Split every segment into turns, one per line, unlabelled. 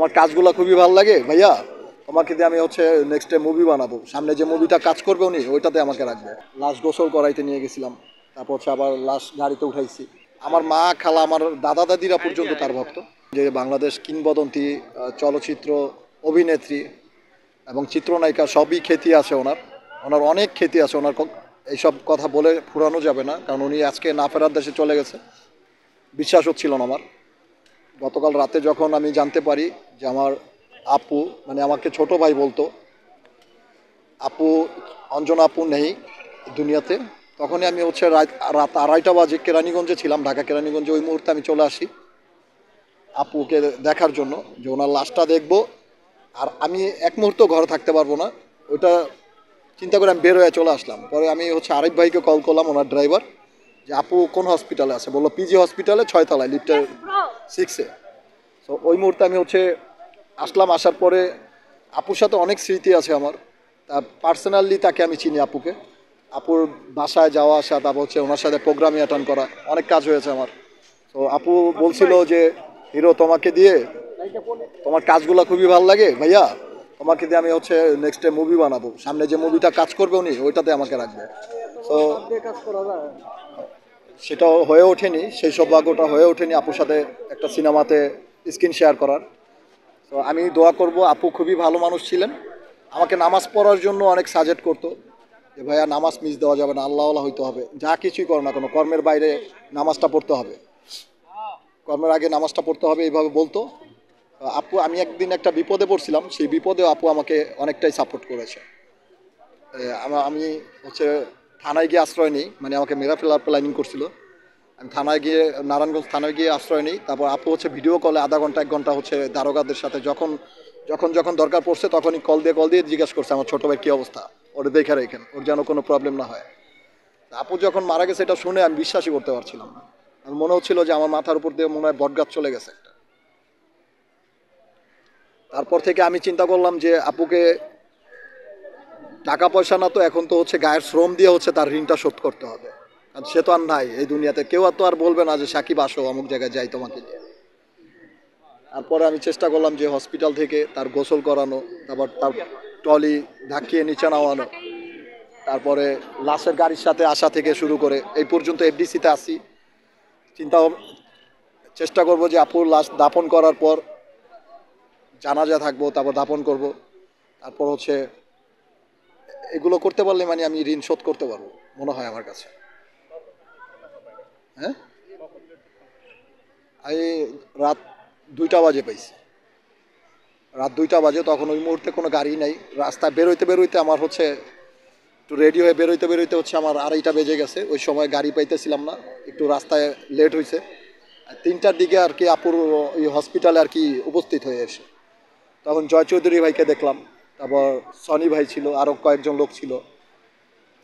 তোমার কাজগুলো খুবই ভালো লাগে ভাইয়া। তোমাকে দিয়ে আমি হচ্ছে নেক্সট মুভি বানাবো, সামনে যে মুভিটা কাজ করবে উনি ওইটাতে আমাকে রাখবে। লাস্ট গোসল করাইতে নিয়ে গেছিলাম, তারপর হচ্ছে আবার লাস্ট গাড়িতে উঠাইছি। আমার মা খালা আমার দাদা দাদিরা পর্যন্ত তার ভক্ত। যে বাংলাদেশ কিংবদন্তি চলচ্চিত্র অভিনেত্রী এবং চিত্রনায়িকা সবই খ্যাতি আছে ওনার। ওনার অনেক খ্যাতি আছে ওনার। এইসব কথা বলে ফুরানো যাবে না, কারণ উনি আজকে না ফেরার দেশে চলে গেছে। বিশ্বাস হচ্ছিল না আমার। গতকাল রাতে যখন আমি জানতে পারি যে আমার আপু, মানে আমাকে ছোট ভাই বলতো, আপু অঞ্জনা আপু নেই দুনিয়াতে, তখনই আমি হচ্ছে রাত 2:30 বাজে কেরানীগঞ্জে ছিলাম, ঢাকা কেরানীগঞ্জে। ওই মুহূর্তে আমি চলে আসি আপুকে দেখার জন্য, যে ওনার লাশটা দেখবো। আর আমি এক মুহূর্ত ঘরে থাকতে পারবো না, ওইটা চিন্তা করে আমি বের হয়ে চলে আসলাম। পরে আমি হচ্ছে আরিফ ভাইকে কল করলাম, ওনার ড্রাইভার, যে আপু কোন হসপিটালে আছে। বললো পিজি হসপিটালে 6 তলায় লিফটের 6-এ। তো ওই মুহূর্তে আমি হচ্ছে আসলাম। আসার পরে আপুর সাথে অনেক স্মৃতি আছে আমার। তা পার্সোনালি তাকে আমি চিনি আপুকে। আপুর বাসায় যাওয়া আসা, তারপর হচ্ছে ওনার সাথে প্রোগ্রামে অ্যাটেন্ড করা, অনেক কাজ হয়েছে আমার। তো আপু বলছিল যে হিরো তোমাকে দিয়ে, তোমার কাজগুলো খুবই ভালো লাগে ভাইয়া, তোমাকে দিয়ে আমি হচ্ছে নেক্সট মুভি বানাবো, সামনে যে মুভিটা কাজ করবে উনি ওইটাতে আমাকে রাখবে। তো সেটাও হয়ে ওঠেনি, সেই সৌভাগ্যটা হয়ে ওঠেনি আপুর সাথে একটা সিনেমাতে স্ক্রিন শেয়ার করার। তো আমি দোয়া করব, আপু খুবই ভালো মানুষ ছিলেন। আমাকে নামাজ পড়ার জন্য অনেক সাজেস্ট করতো, যে ভাইয়া নামাজ মিস দেওয়া যাবে না, আল্লাহ আল্লাহ হইতে হবে, যা কিছুই করো না কোনো, কর্মের বাইরে নামাজটা পড়তে হবে, কর্মের আগে নামাজটা পড়তে হবে, এইভাবে বলতো। আপু, আমি একদিন একটা বিপদে পড়ছিলাম, সেই বিপদেও আপু আমাকে অনেকটাই সাপোর্ট করেছে। আমি হচ্ছে থানায় গিয়ে আশ্রয় নিই, মানে আমাকে মেরা ফেলার প্ল্যানিং করছিল। আমি থানায় গিয়ে, নারায়ণগঞ্জ থানায় গিয়ে আশ্রয় নিই। তারপর আপু হচ্ছে ভিডিও কলে আধা ঘন্টা 1 ঘন্টা হচ্ছে দারোগাদের সাথে যখন যখন যখন দরকার পড়ছে তখনই কল দিয়ে জিজ্ঞাসা করছে আমার ছোটো ভাই কী অবস্থা, ওটা দেখে রেখেন, ওর যেন কোনো প্রবলেম না হয়। আপু যখন মারা গেছে এটা শুনে আমি বিশ্বাসই করতে পারছিলাম না। আমার মনে হচ্ছিল যে আমার মাথার উপর দিয়ে মনে হয় বটগাছ চলে গেছে একটা। তারপর থেকে আমি চিন্তা করলাম যে আপুকে টাকা পয়সা না, তো এখন তো হচ্ছে গায়ের শ্রম দিয়ে হচ্ছে তার ঋণটা শোধ করতে হবে। আর সে তো আর নাই এই দুনিয়াতে, কেউ আর তো আর বলবে না যে সাকিব আসো অমুক জায়গায় যাই তোমাকে নিয়ে। তারপরে আমি চেষ্টা করলাম যে হসপিটাল থেকে তার গোসল করানো, তারপর তার ট্রলি ধাক্কিয়ে নিচে নামানো, তারপরে লাশের গাড়ির সাথে আসা থেকে শুরু করে এই পর্যন্ত এফডিসিতে আসি। চিন্তা চেষ্টা করব যে আপুর লাশ দাফন করার পর জানাজা থাকবো, তারপর দাফন করব। তারপর হচ্ছে এগুলো করতে পারলে মানে আমি ঋণ শোধ করতে পারবো মনে হয় আমার কাছে। হ্যাঁ, আমি রাত 2টা বাজে পাইছি। রাত 2টা বাজে, তখন ওই মুহূর্তে কোনো গাড়ি নাই। রাস্তায় বেরোইতে বেরোইতে আমার হচ্ছে একটু রেডি হয়ে বেরোইতে বেরোইতে হচ্ছে আমার 2:30 বেজে গেছে। ওই সময় গাড়ি পাইতেছিলাম না, একটু রাস্তায় লেট হয়েছে। 3টার দিকে আর কি আপুর ওই হসপিটালে আর কি উপস্থিত হয়ে এসে তখন জয় চৌধুরী ভাইকে দেখলাম, তারপর সনি ভাই ছিল, আরও কয়েকজন লোক ছিল।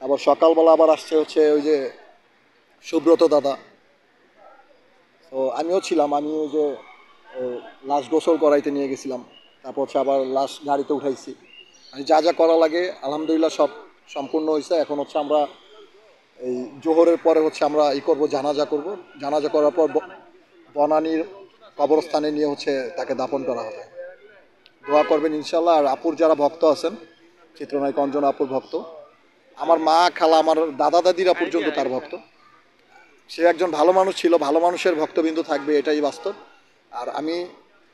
তারপর সকালবেলা আবার আসছে হচ্ছে ওই যে সুব্রত দাদা। তো আমিও ছিলাম, আমি ওই যে লাশ গোসল করাইতে নিয়ে গেছিলাম, তারপর হচ্ছে আবার লাশ গাড়িতে উঠাইছি। মানে যা যা করা লাগে আলহামদুলিল্লাহ সব সম্পূর্ণ হয়েছে। এখন হচ্ছে আমরা এই জোহরের পরে হচ্ছে আমরা করব, জানাজা করব। জানাজা করার পর বনানীর কবরস্থানে নিয়ে হচ্ছে তাকে দাফন করা হবে। দোয়া করবেন ইনশাল্লাহ। আর আপুর যারা ভক্ত আছেন, চিত্রনায়িকা অঞ্জনা আপুর ভক্ত, আমার মা খালা আমার দাদা দাদিরা পর্যন্ত তার ভক্ত। সে একজন ভালো মানুষ ছিল, ভালো মানুষের ভক্তবিন্দু থাকবে, এটাই বাস্তব। আর আমি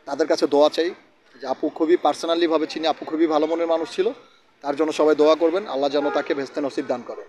তাদের কাছে দোয়া চাই, যে আপু খুবই পার্সোনালিভাবে চিনি, আপু খুবই ভালো মনের মানুষ ছিল। তার জন্য সবাই দোয়া করবেন, আল্লাহ যেন তাকে ভেস্তে নসিব দান করে।